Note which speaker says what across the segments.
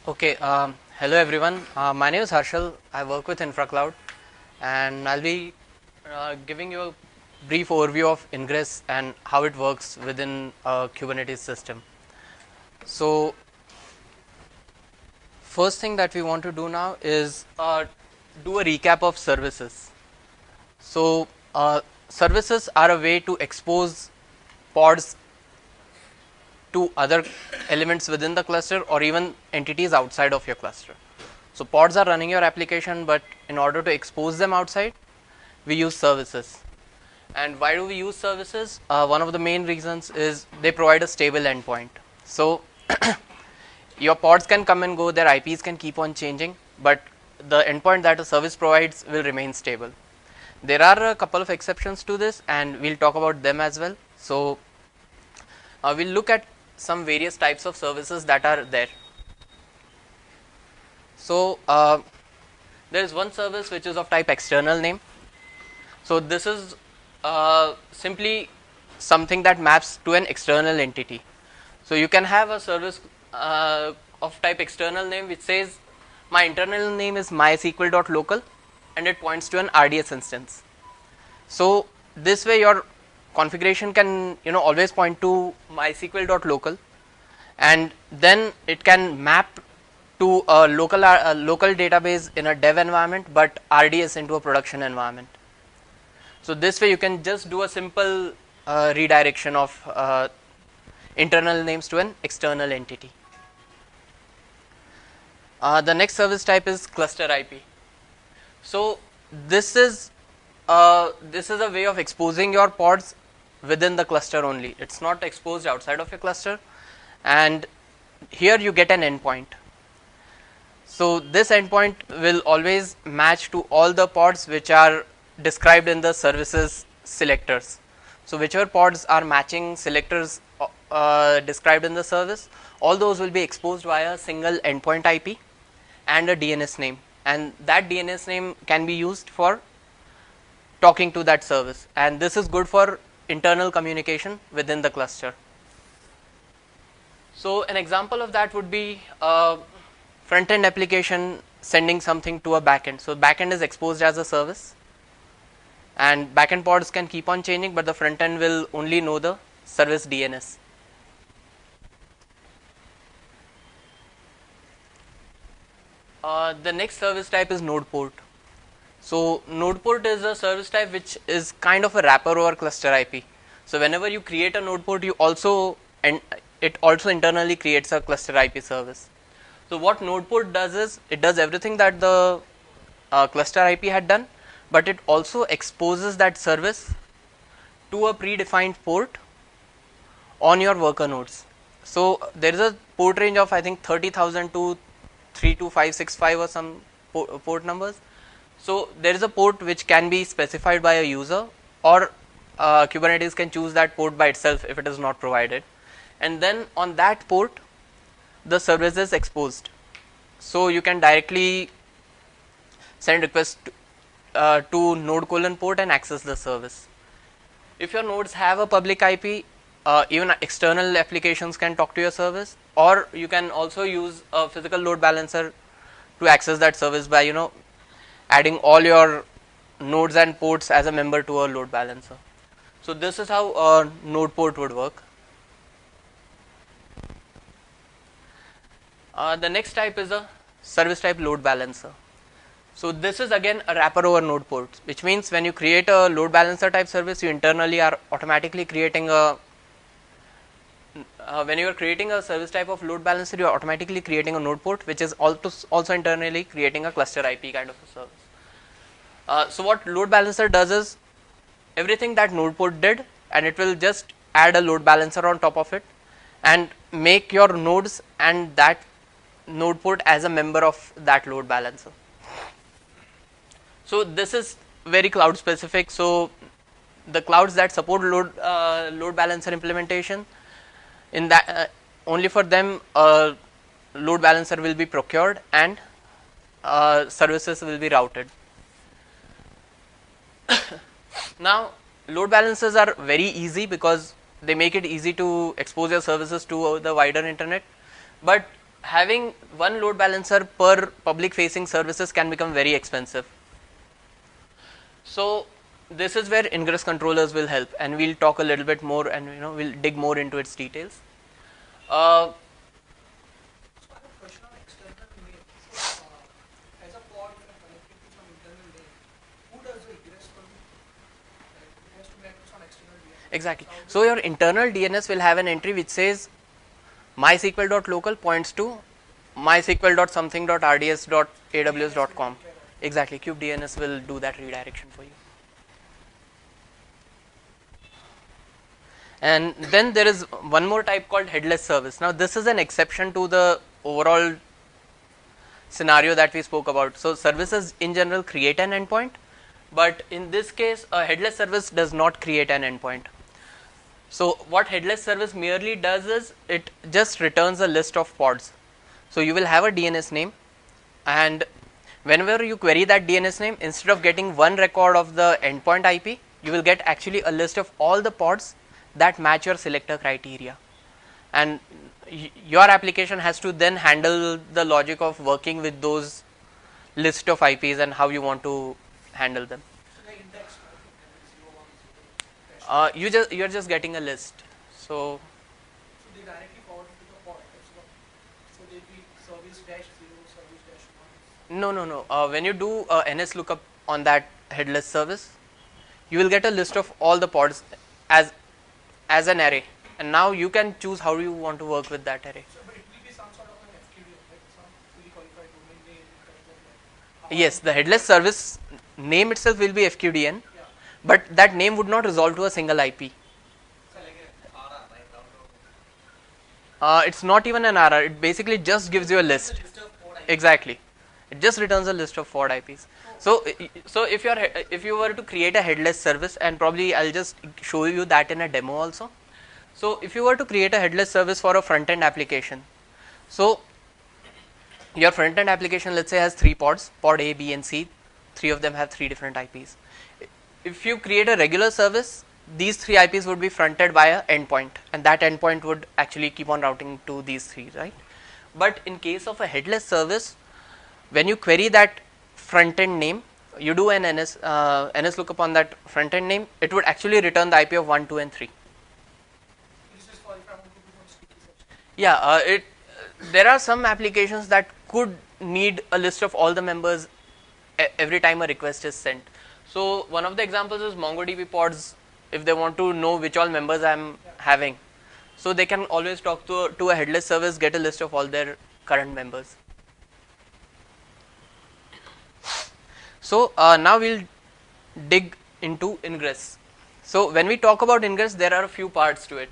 Speaker 1: Okay, hello everyone. My name is Harshal. I work with InfraCloud, and I'll be giving you a brief overview of Ingress and how it works within a Kubernetes system. So, first thing that we want to do now is do a recap of services. So, services are a way to expose pods to other elements within the cluster or even entities outside of your cluster. So pods are running your application, but in order to expose them outside, we use services. And why do we use services? One of the main reasons is they provide a stable endpoint. So your pods can come and go, their IPs can keep on changing, but the endpoint that a service provides will remain stable. There are a couple of exceptions to this, and we'll talk about them as well. So we'll look at some various types of services that are there. So there is one service which is of type external name. So this is simply something that maps to an external entity. So you can have a service of type external name which says my internal name is mysql.local and it points to an RDS instance. So this way your configuration can always point to mysql.local, and then it can map to a local database in a dev environment, but RDS into a production environment. So this way you can just do a simple redirection of internal names to an external entity. The next service type is cluster IP. So this is a way of exposing your pods within the cluster only. It's not exposed outside of your cluster, and here you get an endpoint. So this endpoint will always match to all the pods which are described in the services selectors. So whichever pods are matching selectors described in the service, all those will be exposed via a single endpoint IP and a DNS name, and that DNS name can be used for talking to that service, and this is good for internal communication within the cluster. So an example of that would be a front end application sending something to a backend. So backend is exposed as a service, and backend pods can keep on changing, but the front end will only know the service DNS. The next service type is node port. So node port is a service type which is kind of a wrapper over cluster IP. So whenever you create a node port, it also internally creates a cluster IP service. So what node port does is it does everything that the cluster IP had done, but it also exposes that service to a predefined port on your worker nodes. So there is a port range of I think 30,000 to 32565 or some port numbers. So there is a port which can be specified by a user, or Kubernetes can choose that port by itself if it is not provided, and then on that port the service is exposed. So you can directly send request to node colon port and access the service. If your nodes have a public IP, even external applications can talk to your service, or you can also use a physical load balancer to access that service by adding all your nodes and ports as a member to a load balancer. So this is how a node port would work. The next type is a service type load balancer. So this is again a wrapper over node ports, which means when you create a load balancer type service, you internally are automatically creating a when you are creating a service type of load balancer, you are automatically creating a node port, which is also internally creating a cluster IP kind of a service. So what load balancer does is everything that node port did, and it will just add a load balancer on top of it and make your nodes and that node port as a member of that load balancer. So this is very cloud specific. So the clouds that support load balancer implementation, in that only for them a load balancer will be procured and services will be routed. Now load balancers are very easy because they make it easy to expose your services to the wider internet, but having one load balancer per public facing services can become very expensive. So this is where ingress controllers will help, and we'll talk a little bit more, and we'll dig more into its details. Exactly. So your internal DNS will have an entry which says mysql.local points to mysql.something.rds.aws.com. Exactly. kubedns will do that redirection for you. And then there is one more type called headless service. Now this is an exception to the overall scenario that we spoke about. So services in general create an endpoint, but in this case a headless service does not create an endpoint. So what headless service merely does is it just returns a list of pods. So you will have a DNS name, and whenever you query that DNS name, instead of getting one record of the endpoint IP, you will get actually a list of all the pods that match your selector criteria, and your application has to then handle the logic of working with those list of IPs and how you want to handle them. You're just getting a list. So
Speaker 2: they directly forward to the pod. So they'll be service dash 0, service dash 1.
Speaker 1: No. When you do NS lookup on that headless service, you will get a list of all the pods as an array, and now you can choose how you want to work with that array.
Speaker 2: So, but it will be some sort of an FQD, like some fully qualified domain name.
Speaker 1: Yes, the headless service name itself will be FQDN, but that name would not resolve to a single IP.
Speaker 2: So like an RR,
Speaker 1: right? It's not even an RR. It basically just gives you a list. Exactly. It just returns a list of pod IPs. So if you were to create a headless service, and probably I'll just show you that in a demo also. So if you were to create a headless service for a front end application, so your front end application, let's say, has 3 pods, pod A, B and C. 3 of them have 3 different IPs. If you create a regular service, these 3 IPs would be fronted by an endpoint, and that endpoint would actually keep on routing to these 3, right? But in case of a headless service, when you query that front end name, you do an NS lookup on that front end name, it would actually return the IP of 1, 2 and 3.
Speaker 2: This is for if I want to do some sticky section.
Speaker 1: Yeah, there are some applications that could need a list of all the members every time a request is sent. So one of the examples is MongoDB pods. If they want to know which all members I'm having, so they can always talk to a headless service, get a list of all their current members. So now we'll dig into Ingress. So when we talk about Ingress, there are a few parts to it.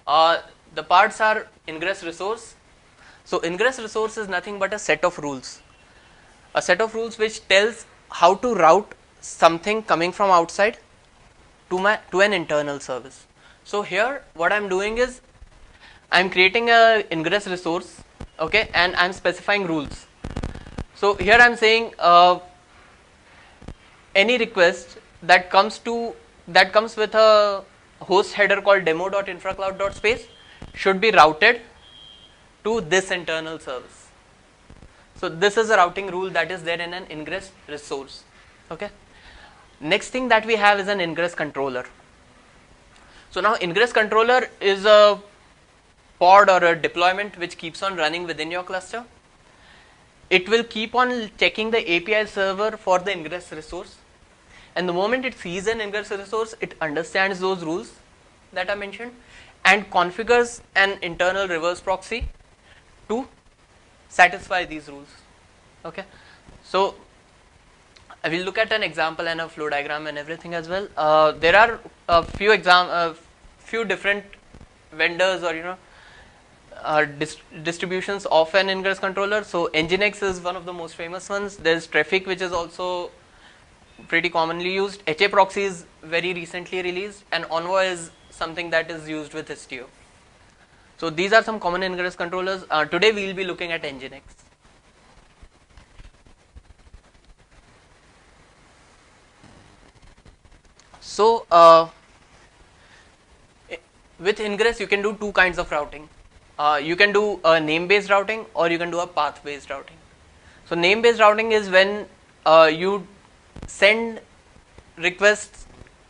Speaker 1: The parts are Ingress Resource. So Ingress Resource is nothing but a set of rules. A set of rules which tells how to route something coming from outside to an internal service. So here what I'm doing is I'm creating a Ingress Resource, okay, and I'm specifying rules. So here I'm saying any request that comes with a host header called demo.infracloud.space should be routed to this internal service. So this is a routing rule that is there in an Ingress Resource, okay. Next thing that we have is an Ingress controller. So now Ingress controller is a pod or a deployment which keeps on running within your cluster. It will keep on checking the API server for the Ingress resource, and the moment it sees an Ingress resource, it understands those rules that I mentioned and configures an internal reverse proxy to satisfy these rules, okay. So I will look at an example and a flow diagram and everything as well. There are a few different vendors or distributions of an Ingress controller. So Nginx is one of the most famous ones. There is Traefik, which is also pretty commonly used. HA proxy is very recently released, and Envoy is something that is used with Istio. So these are some common Ingress controllers. Today we will be looking at Nginx. So with Ingress you can do 2 kinds of routing. You can do a name-based routing or you can do a path-based routing. So name-based routing is when you send requests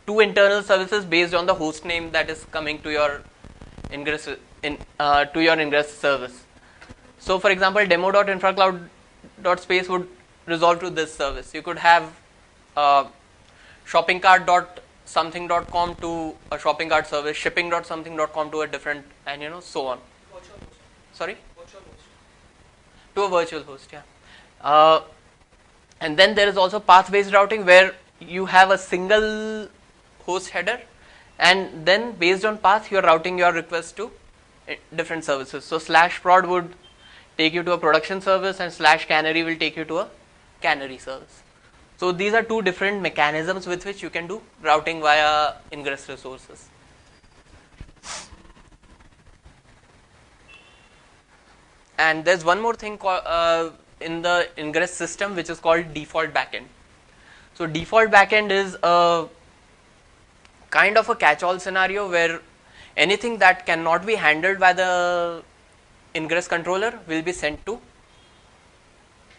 Speaker 1: to internal services based on the host name that is coming to your Ingress to your Ingress service. So for example, demo.infracloud.space would resolve to this service. You could have shoppingcart.something.com to a shopping cart service, shipping.something.com to a different, and so on.
Speaker 2: Virtual host.
Speaker 1: Sorry?
Speaker 2: Virtual host.
Speaker 1: To a virtual host, yeah. And then there is also path-based routing where you have a single host header, and then based on path you are routing your request to different services. So /prod would take you to a production service and /canary will take you to a canary service. So these are two different mechanisms with which you can do routing via Ingress Resources. And there's one more thing in the Ingress system which is called default backend. So default backend is a kind of a catch-all scenario where anything that cannot be handled by the Ingress controller will be sent to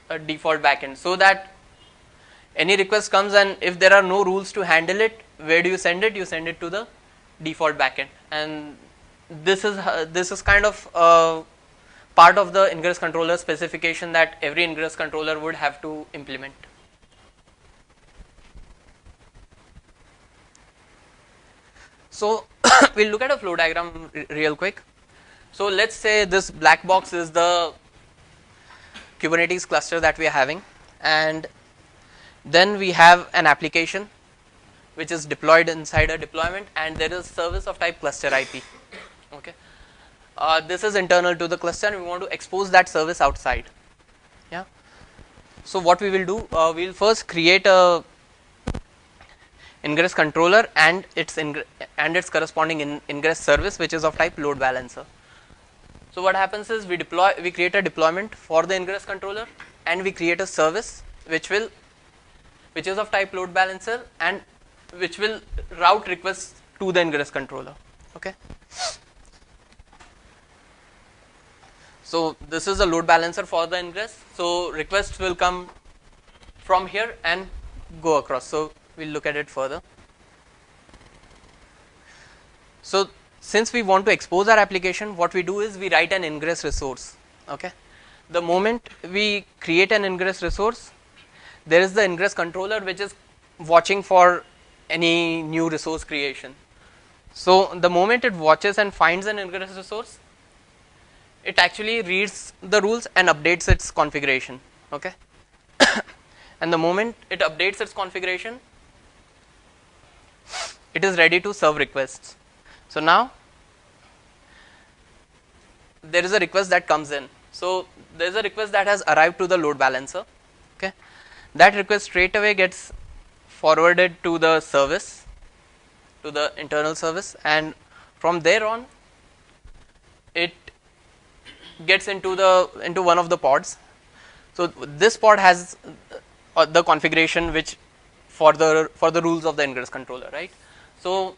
Speaker 1: a default backend, so that any request comes and if there are no rules to handle it, where do you send it? You send it to the default backend, and this is kind of part of the Ingress controller specification that every Ingress controller would have to implement. So we'll look at a flow diagram real quick. So let's say this black box is the Kubernetes cluster that we are having, and then we have an application which is deployed inside a deployment, and there is service of type cluster IP. Okay, this is internal to the cluster, and we want to expose that service outside. Yeah. So what we will do, we'll first create a Ingress controller and its corresponding Ingress service, which is of type load balancer. So what happens is we create a deployment for the Ingress controller, and we create a service which is of type load balancer and which will route requests to the Ingress controller. Okay. So this is a load balancer for the Ingress. So requests will come from here and go across. So we'll look at it further. So since we want to expose our application, what we do is we write an Ingress resource. Okay. The moment we create an Ingress resource, there is the Ingress controller which is watching for any new resource creation. So the moment it watches and finds an Ingress resource, it actually reads the rules and updates its configuration. Okay. And the moment it updates its configuration, it is ready to serve requests. So now there is a request that comes in. So there is a request that has arrived to the load balancer. Okay, that request straight away gets forwarded to the service, to the internal service, and from there on it gets into one of the pods. So this pod has the configuration which for the rules of the Ingress controller, right? So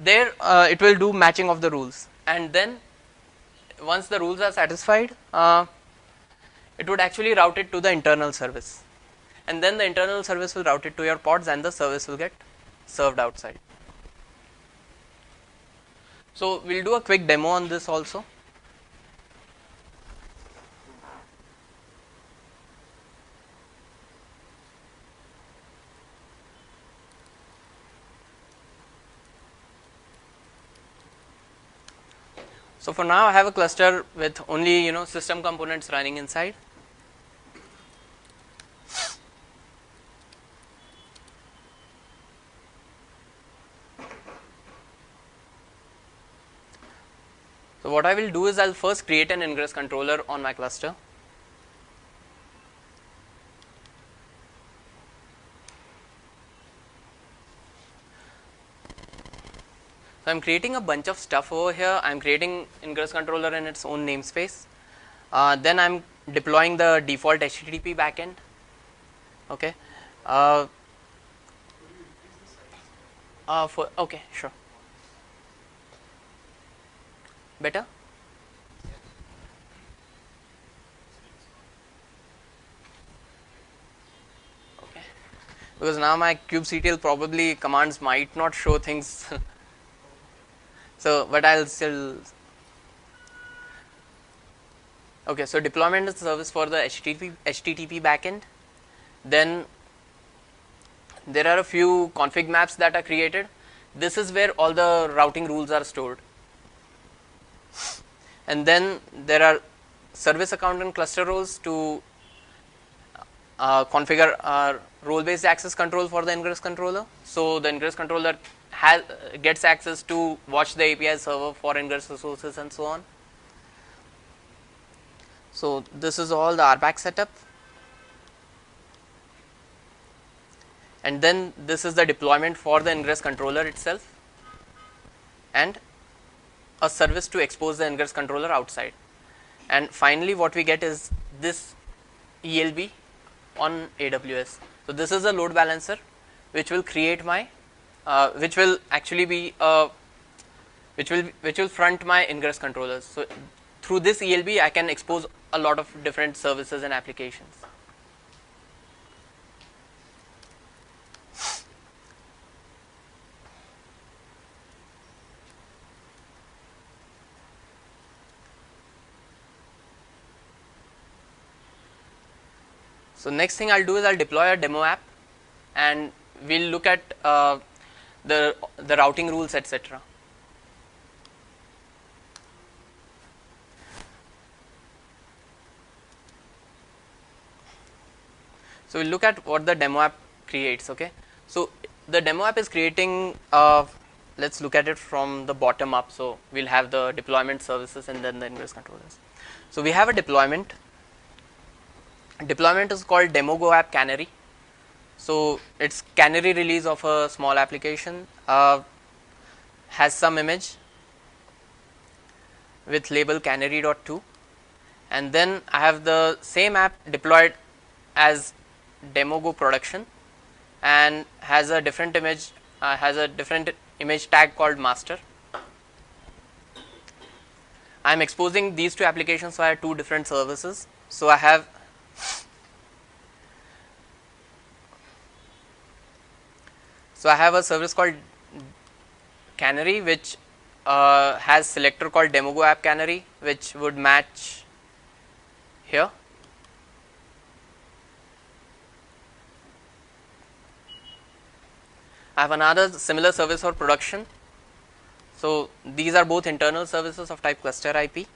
Speaker 1: there it will do matching of the rules, and then once the rules are satisfied, it would actually route it to the internal service, and then the internal service will route it to your pods, and the service will get served outside. So we'll do a quick demo on this also. So for now I have a cluster with only system components running inside. So what I will do is I'll first create an Ingress controller on my cluster. So I'm creating a bunch of stuff over here. I'm creating Ingress controller in its own namespace. Then I'm deploying the default HTTP backend. Okay. Okay, sure. Better?
Speaker 2: Yeah.
Speaker 1: because now my kubectl probably commands might not show things. So, but I'll still. Okay, so deployment is service for the HTTP backend. Then there are a few config maps that are created. This is where all the routing rules are stored. And then there are service account and cluster roles to configure role-based access control for the Ingress controller. So the Ingress controller gets access to watch the API server for Ingress resources and so on. So this is all the RBAC setup. And then this is the deployment for the Ingress controller itself, and a service to expose the Ingress controller outside. And finally what we get is this ELB on AWS. So this is a load balancer which will create my which will actually be which will front my Ingress controllers. So through this ELB I can expose a lot of different services and applications. So next thing I'll do is I'll deploy a demo app, and we'll look at the routing rules, etc. So we'll look at what the demo app creates. Okay, so the demo app is creating. Let's look at it from the bottom up. So we'll have the deployment services and then the Ingress controllers. So we have a deployment. Deployment is called demo go app canary. So it's canary release of a small application, has some image with label canary.2, and then I have the same app deployed as demo go production and has a different image, tag called master. I am exposing these two applications via two different services. So I have a service called canary which has selector called demo go app canary, which would match here. I have another similar service for production. So these are both internal services of type cluster IP,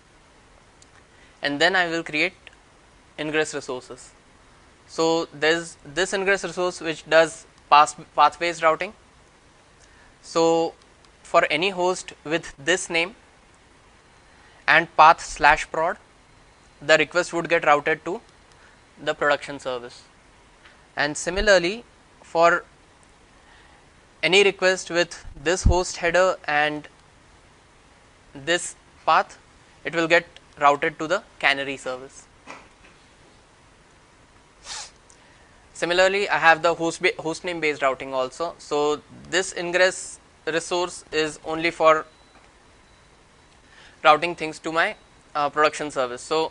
Speaker 1: and then I will create Ingress resources. So there's this Ingress resource which does path based routing. So for any host with this name and path/prod, the request would get routed to the production service. And similarly, for any request with this host header and this path, it will get routed to the canary service. Similarly, I have the host name based routing also. So this Ingress resource is only for routing things to my production service. So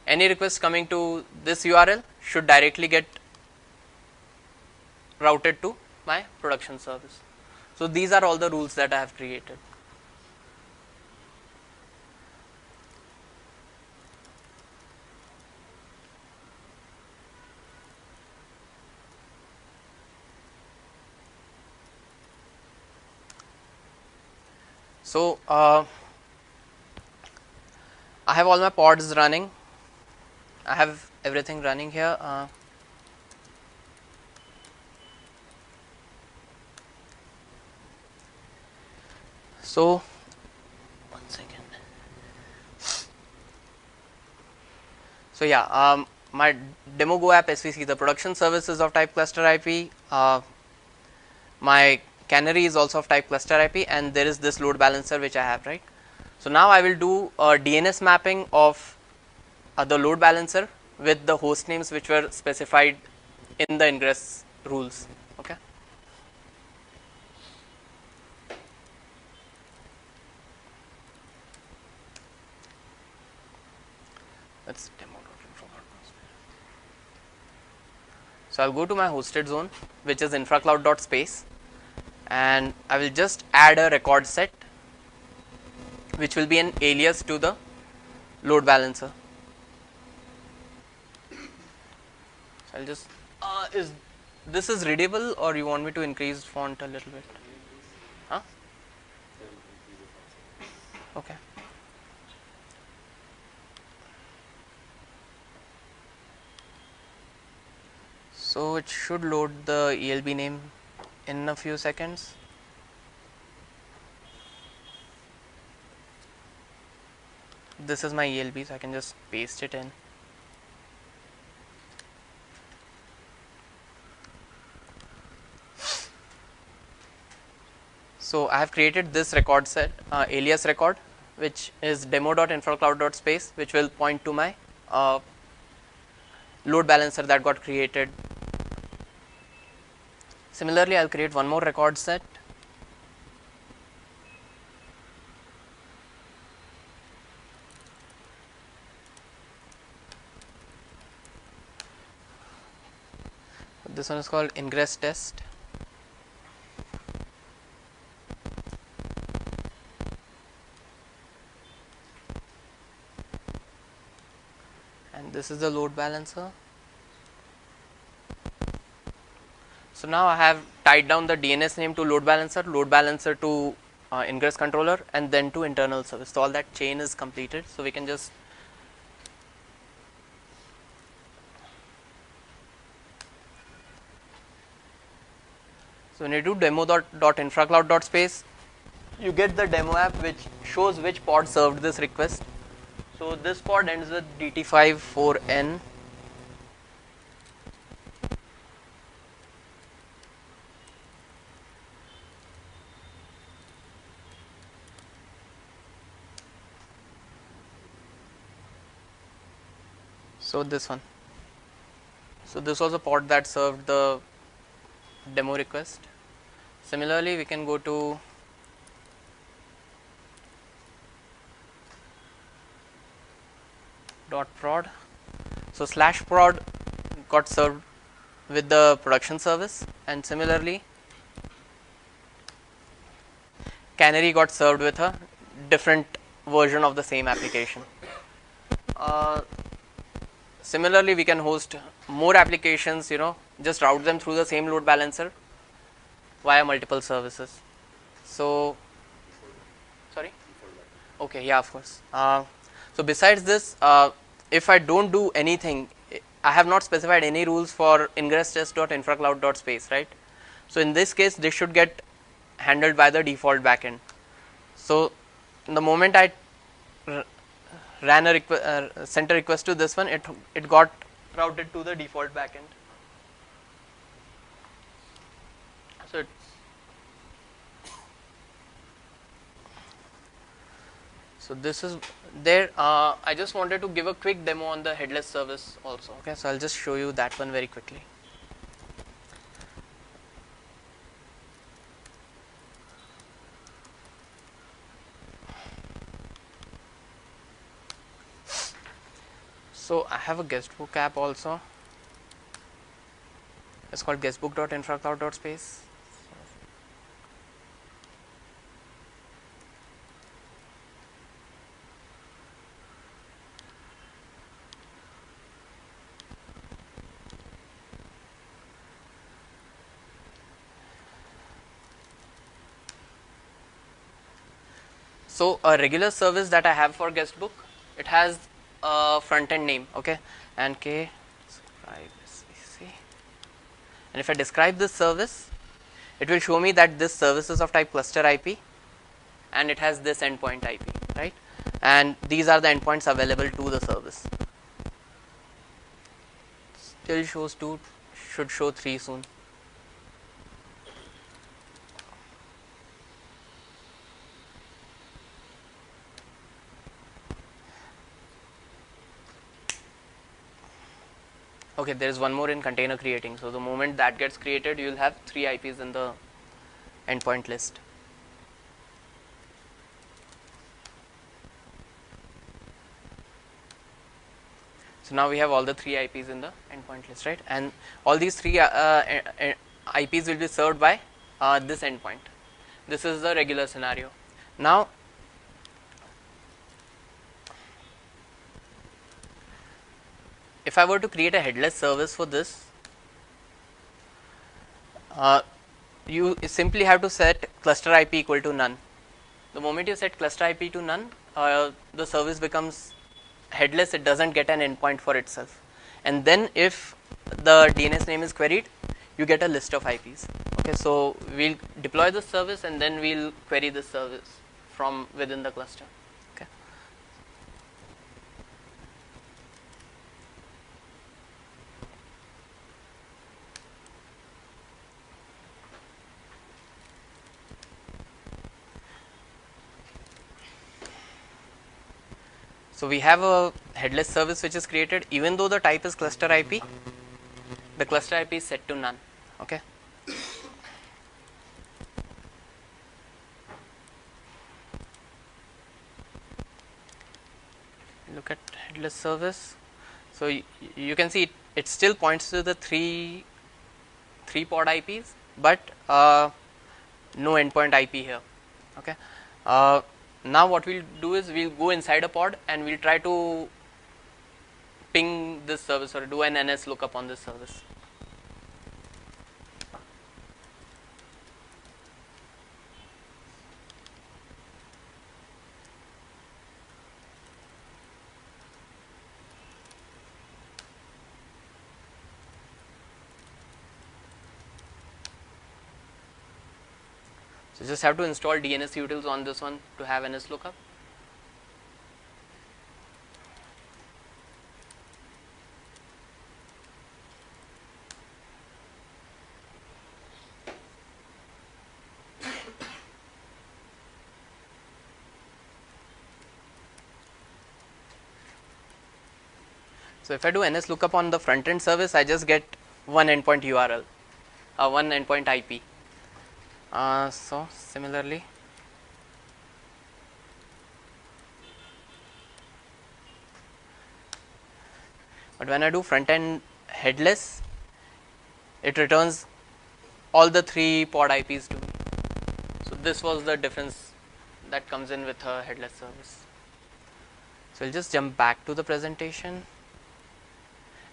Speaker 1: any request coming to this URL should directly get routed to my production service. So these are all the rules that I have created. So I have all my pods running. I have everything running here. So one second. So yeah, my demo go app SVC, the production services of type cluster IP. My canary is also of type cluster IP, and there is this load balancer which I have, right? So now I will do a DNS mapping of the load balancer with the host names which were specified in the Ingress rules. Okay. Let's demo. So I'll go to my hosted zone, which is infracloud.space, and I will just add a record set, which will be an alias to the load balancer. So I'll just is this is readable, or you want me to increase font a little bit? Huh? Okay. So it should load the ELB name in a few seconds. This is my ELB, so I can just paste it in. So I have created this record set, alias record, which is demo.infracloud.space, which will point to my load balancer that got created. Similarly, I'll create one more record set. This one is called Ingress test. And this is the load balancer. So now I have tied down the DNS name to load balancer to Ingress controller, and then to internal service. So all that chain is completed. So we can just when you do demo.infracloud.space, you get the demo app which shows which pod served this request. So this pod ends with DT54N. So this one. So this was a pod that served the demo request. Similarly, we can go to .prod. So /prod got served with the production service, and similarly canary got served with a different version of the same application. Similarly, we can host more applications, just route them through the same load balancer via multiple services. So, sorry? Okay, yeah, of course. So besides this, if I don't do anything, I have not specified any rules for ingress test.infracloud.space, right? So in this case, this should get handled by the default backend. So the moment I ran a sent a request to this one, it got routed to the default backend. So this is there. I just wanted to give a quick demo on the headless service also. Okay, so I'll just show you that one very quickly. So I have a guestbook app also. It's called guestbook.infracloud.space. So a regular service that I have for guestbook, it has a front end name, okay, and K describe, and if I describe this service, it will show me that this service is of type cluster IP, and it has this endpoint IP, right? And these are the endpoints available to the service. Still shows 2, should show 3 soon. Okay, there is one more in container creating. So the moment that gets created, you will have 3 IPs in the endpoint list. So now we have all the 3 IPs in the endpoint list, right? And all these 3 IPs will be served by this endpoint. This is the regular scenario. Now, if I were to create a headless service for this, you simply have to set cluster IP equal to none. The moment you set cluster IP to none, the service becomes headless. It doesn't get an endpoint for itself. And then if the DNS name is queried, you get a list of IPs. Okay, so we'll deploy this service and then we'll query this service from within the cluster. Okay. So we have a headless service which is created. Even though the type is cluster IP, the cluster IP is set to none. Okay. Look at headless service. So you can see it still points to the three pod IPs, but no endpoint IP here. Okay. Now what we'll do is we'll go inside a pod and we'll try to ping this service or do an NS lookup on this service. So just have to install DNS utils on this one to have NS lookup. So if I do NS lookup on the front end service, I just get one endpoint URL, one endpoint IP. So similarly, but when I do front end headless, it returns all the 3 pod IPs to me. So this was the difference that comes in with a headless service. So I'll just jump back to the presentation,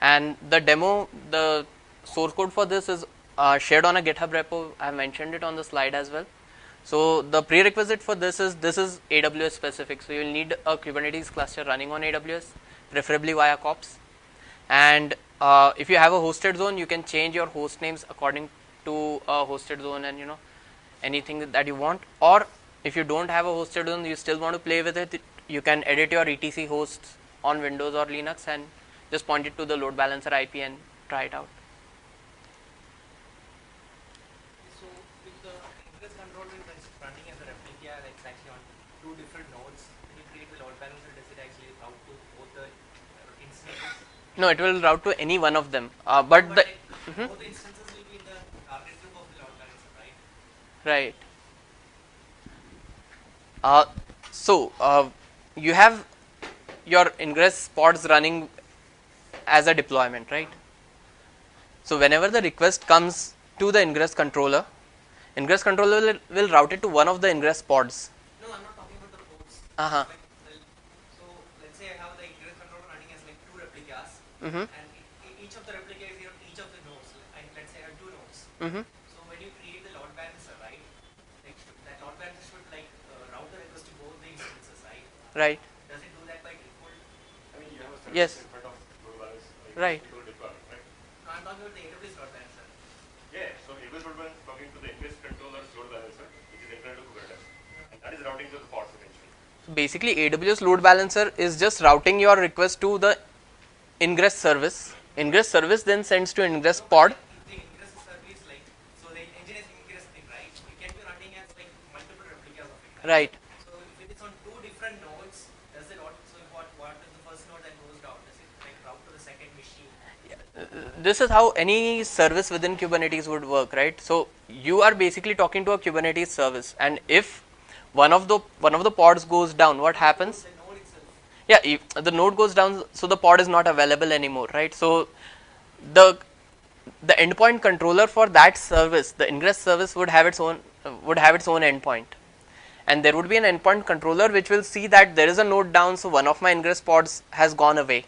Speaker 1: and the demo, the source code for this is shared on a GitHub repo. I have mentioned it on the slide as well. So the prerequisite for this is AWS specific. So you'll need a Kubernetes cluster running on AWS, preferably via kops. And if you have a hosted zone, you can change your host names according to a hosted zone and anything that you want. Or if you don't have a hosted zone, you still want to play with it, you can edit your etc hosts on Windows or Linux and just point it to the load balancer IP and try it out.
Speaker 3: So with the Ingress controller that's running as a replica, that's actually on 2 different nodes. When you create the load balancer, does it actually route to both the instances?
Speaker 1: No, it will route to any one of them. But the
Speaker 3: both the instances will be in the target group of the load balancer, right?
Speaker 1: right. So you have your Ingress pods running as a deployment, right? So whenever the request comes to the Ingress controller will route it to one of the Ingress pods.
Speaker 3: No, I'm not talking about the pods.
Speaker 1: Uh-huh.
Speaker 3: So let's say I have the Ingress controller running as like 2 replicas,
Speaker 1: Mm-hmm.
Speaker 3: and each of the replicas is each of the nodes. And let's say I have 2 nodes.
Speaker 1: Mm-hmm.
Speaker 3: So when you create the load balancer, right? Like that load balancer should like route the request to both the instances, right?
Speaker 1: Right.
Speaker 3: Does it do that by default?
Speaker 4: I mean, you have a
Speaker 1: Yes.
Speaker 4: service in front of load balance, like
Speaker 1: Right.
Speaker 4: to deployment, right?
Speaker 3: No, I'm talking about the AWS load balancer.
Speaker 4: Yeah, so AWS load balancer is talking to the Ingress controller's load balancer, which is internal to Kubernetes, and that is routing to the pods eventually.
Speaker 1: So basically, AWS load balancer is just routing your request to the Ingress service. Ingress service then sends to Ingress pod.
Speaker 3: The Ingress service, like, so the engine is Ingress thing, right? It can be running as like multiple replicas of it.
Speaker 1: Right.
Speaker 3: So if it is on 2 different nodes, does it not? So what is the first node that goes down? Does it like route to the second machine?
Speaker 1: This is how any service within Kubernetes would work, right? So you are basically talking to a Kubernetes service, and if one of the pods goes down, what happens?
Speaker 3: The node itself.
Speaker 1: Yeah, if the node goes down, so the pod is not available anymore, right? So the endpoint controller for that service, the Ingress service, would have its own endpoint, and there would be an endpoint controller which will see that there is a node down, so one of my Ingress pods has gone away.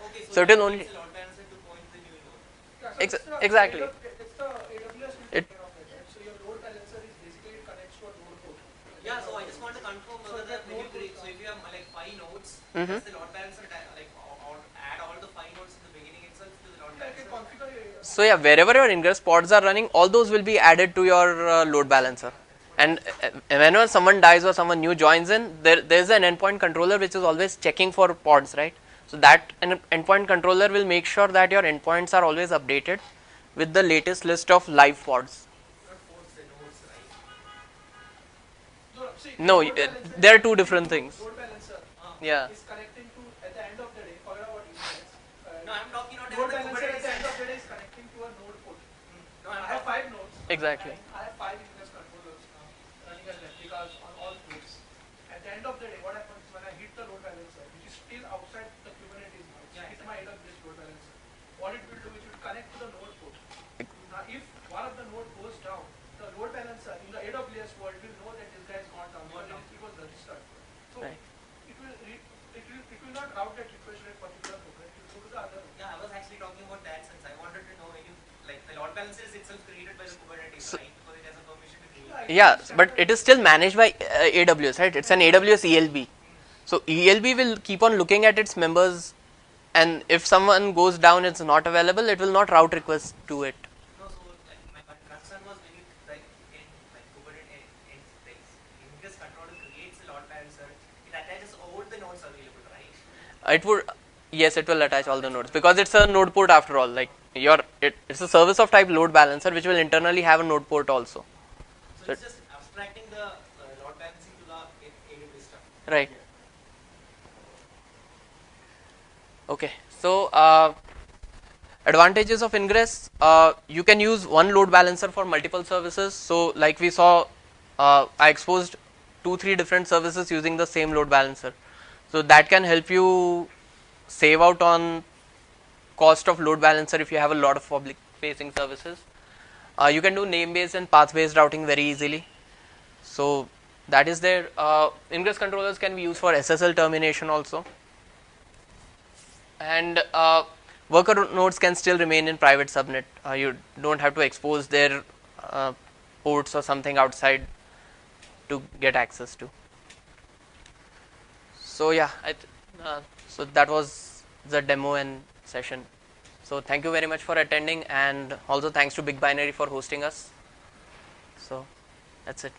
Speaker 3: Okay,
Speaker 1: So it will only
Speaker 3: needs a load balancer to point the new node.
Speaker 2: Yeah, so
Speaker 1: exactly.
Speaker 2: It's the AWS will
Speaker 1: It-
Speaker 2: take care of it, right? So your load balancer is basically it connects to a node port.
Speaker 3: Yeah, so I just want to confirm
Speaker 2: So
Speaker 3: whether
Speaker 2: that
Speaker 3: when you
Speaker 2: node
Speaker 3: create,
Speaker 2: goes
Speaker 3: so if you have like 5 nodes,
Speaker 1: Mhm.
Speaker 3: does the load balancer like or add all the 5 nodes in the beginning itself to the load
Speaker 2: Yeah, you can
Speaker 3: balancer?
Speaker 2: configure your
Speaker 1: So yeah, wherever your Ingress pods are running, all those will be added to your load balancer. And whenever someone dies or someone new joins in, there is an endpoint controller which is always checking for pods, right? So that an endpoint controller will make sure that your endpoints are always updated with the latest list of live pods.
Speaker 3: Not force the nodes, right?
Speaker 2: No, see,
Speaker 1: No,
Speaker 2: load balancer
Speaker 1: there are
Speaker 2: is
Speaker 1: two
Speaker 2: connecting
Speaker 1: different
Speaker 2: to-
Speaker 1: things.
Speaker 2: Load balancer
Speaker 1: Yeah.
Speaker 2: is connecting to, at the end of the day, forget about Ingress.
Speaker 3: No, I'm talking not
Speaker 2: Load
Speaker 3: about the
Speaker 2: balancer at the end
Speaker 3: Kubernetes.
Speaker 2: of the day is connecting to a node port.
Speaker 3: No,
Speaker 2: I
Speaker 3: I'm
Speaker 2: have
Speaker 3: talking.
Speaker 2: 5 nodes.
Speaker 1: Exactly.
Speaker 2: And I have 5 Ingress controllers running as replicas on all nodes. At the end of the day, what happens when I hit the load balancer, which is still outside the Kubernetes nodes,
Speaker 3: Yeah,
Speaker 2: hit my AWS load balancer. What it will do is it will connect to the node port. Now, if one of the node goes down, the load balancer in the AWS world will know that this guy has gone down because it was registered. So
Speaker 1: Right.
Speaker 2: it will not route that request to a particular node. Right? It will go to the other node.
Speaker 3: Yeah, I was actually talking about that since I wanted to know when you like the load balancer is itself created by the Kubernetes, right? Because it has a permission to create.
Speaker 1: Yeah, but it is still managed by AWS, right? It's an AWS ELB. So ELB will keep on looking at its members, and if someone goes down, it's not available, it will not route requests to it.
Speaker 3: No, so like my concern was when you like in like Kubernetes in like Ingress controller creates a load balancer, it attaches all the nodes available, right?
Speaker 1: It would, yes, it will attach all the nodes because it's a node port after all. Like it's a service of type load balancer which will internally have a node port also.
Speaker 3: So it's just abstracting the load balancing to the AWS stuff.
Speaker 1: Right. Okay. So advantages of Ingress, you can use one load balancer for multiple services. So like we saw, I exposed 2-3 different services using the same load balancer. So that can help you save out on cost of load balancer if you have a lot of public facing services. You can do name based and path based routing very easily. So that is there. Ingress controllers can be used for SSL termination also. And worker nodes can still remain in private subnet. You don't have to expose their ports or something outside to get access to. So yeah, so that was the demo and session. So thank you very much for attending, and also thanks to Big Binary for hosting us. So that's it.